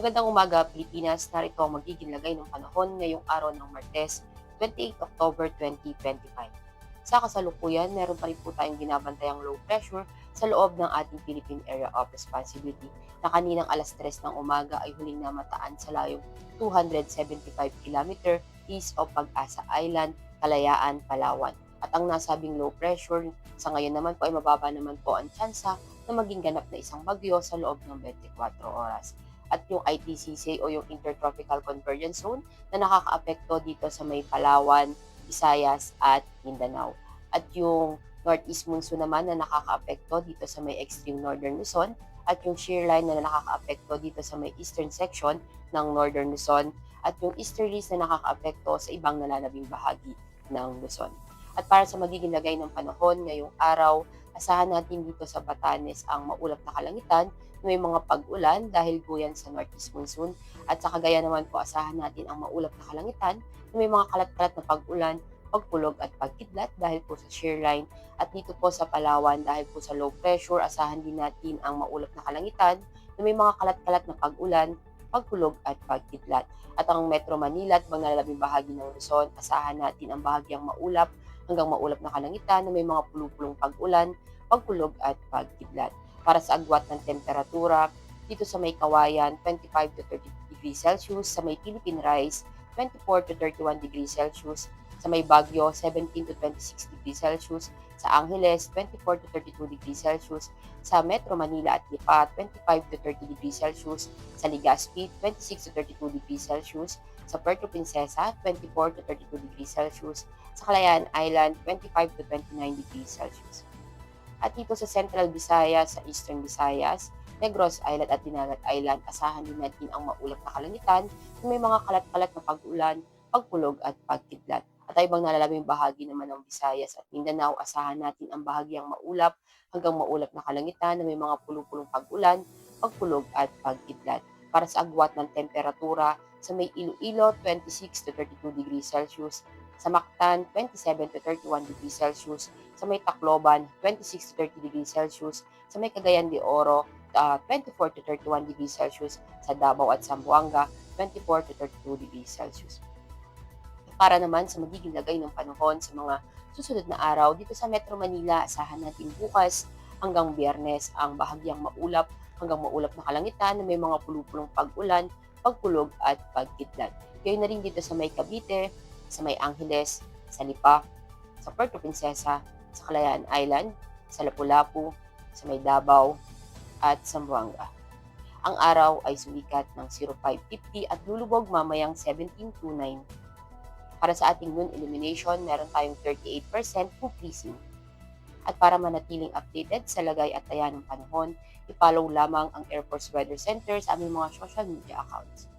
Magandang umaga, Pilipinas. Narito ang magiging lagay ng panahon ngayong araw ng Martes, 28 October 2025. Sa kasalukuyan, meron pa rin po tayong binabantayang low pressure sa loob ng ating Philippine Area of Responsibility na kaninang alas 3 ng umaga ay huling namataan sa layong 275 km east of Pag-asa Island, Kalayaan, Palawan. At ang nasabing low pressure sa ngayon naman po ay mababa naman po ang tsansa na maging ganap na isang bagyo sa loob ng 24 oras. At yung ITCC o yung Intertropical Convergence Zone na nakakaapekto dito sa may Palawan, Visayas at Mindanao. At yung Northeast Monsoon naman na nakakaapekto dito sa may extreme northern Luzon at yung shear line na nakakaapekto dito sa may eastern section ng northern Luzon at yung easterlies na nakakaapekto sa ibang nalalabing bahagi ng Luzon. At para sa magiging lagay ng panahon ngayong araw, asahan natin dito sa Batanes ang maulap na kalangitan, may mga pag-ulan dahil po yan sa Northeast Monsoon. At sa Cagayan naman po, asahan natin ang maulap na kalangitan, may mga kalat-kalat na pag-ulan, pagkulog at pagkidlat dahil po sa shear line. At dito po sa Palawan, dahil po sa low pressure, asahan din natin ang maulap na kalangitan, na may mga kalat-kalat na pag-ulan, pagkulog at pagkidlat. At ang Metro Manila at mga nalalabing bahagi ng Luzon, asahan natin ang bahagyang maulap hanggang maulap na kalangitan na may mga pulupulong pag-ulan, pagkulog at pagkidlat. Para sa agwat ng temperatura, dito sa may Kawayan, 25 to 30 degrees Celsius, sa may Philippine Rise, 24 to 31 degrees Celsius, sa may Baguio, 17 to 26 degrees Celsius, sa Angeles, 24 to 32 degrees Celsius, sa Metro Manila at Lipa, 25 to 30 degrees Celsius, sa Legazpi, 26 to 32 degrees Celsius, sa Puerto Princesa, 24 to 32 degrees Celsius, sa Kalayaan Island, 25 to 29 degrees Celsius. At dito sa Central Visayas, sa Eastern Visayas, Negros Island at Dinagat Island, asahan din natin ang maulap na kalangitan na may mga kalat-kalat na pag-ulan, pagkulog at pagkidlat. At ay ibang nalalabing bahagi naman ng Visayas at Mindanao, asahan natin ang bahagyang maulap hanggang maulap na kalangitan na may mga pulupulong pag-ulan, pagkulog at pagkidlat. Para sa agwat ng temperatura, sa may Iloilo, 26 to 32 degrees Celsius, sa Mactan, 27 to 31 degrees Celsius, sa may Tacloban, 26 to 30 degrees Celsius, sa may Cagayan de Oro, 24 to 31 degrees Celsius, sa Davao at Zamboanga, 24 to 32 degrees Celsius. Para naman sa magiging lagay ng panahon sa mga susunod na araw, dito sa Metro Manila, asahan natin bukas hanggang Biyernes ang bahagyang maulap hanggang maulap na kalangitan na may mga pulupulong pag-ulan, pagkulog at pagkidlat. Gayon na rin dito sa may Cavite, sa may Angeles, sa Lipa, sa Puerto Princesa, sa Kalayaan Island, sa Lapu-Lapu, sa may Davao, at Zamboanga. Ang araw ay sumikat ng 0550 at lulubog mamayang 1729. Para sa ating noon illumination, meron tayong 38% increasing. At para manatiling updated sa lagay at taya ng panahon, i-follow lamang ang Air Force Weather Center sa aming mga social media accounts.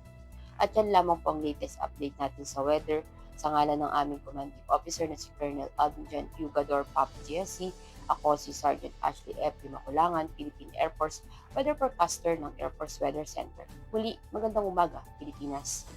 At yan lamang po ang latest update natin sa weather. Sa ngalan ng aming commanding officer na si Colonel Alvin John Hugador Pop GSC, ako si Sergeant Ashley F. Limakulangan, Philippine Air Force Weather Forecaster ng Air Force Weather Center. Muli, magandang umaga, Pilipinas.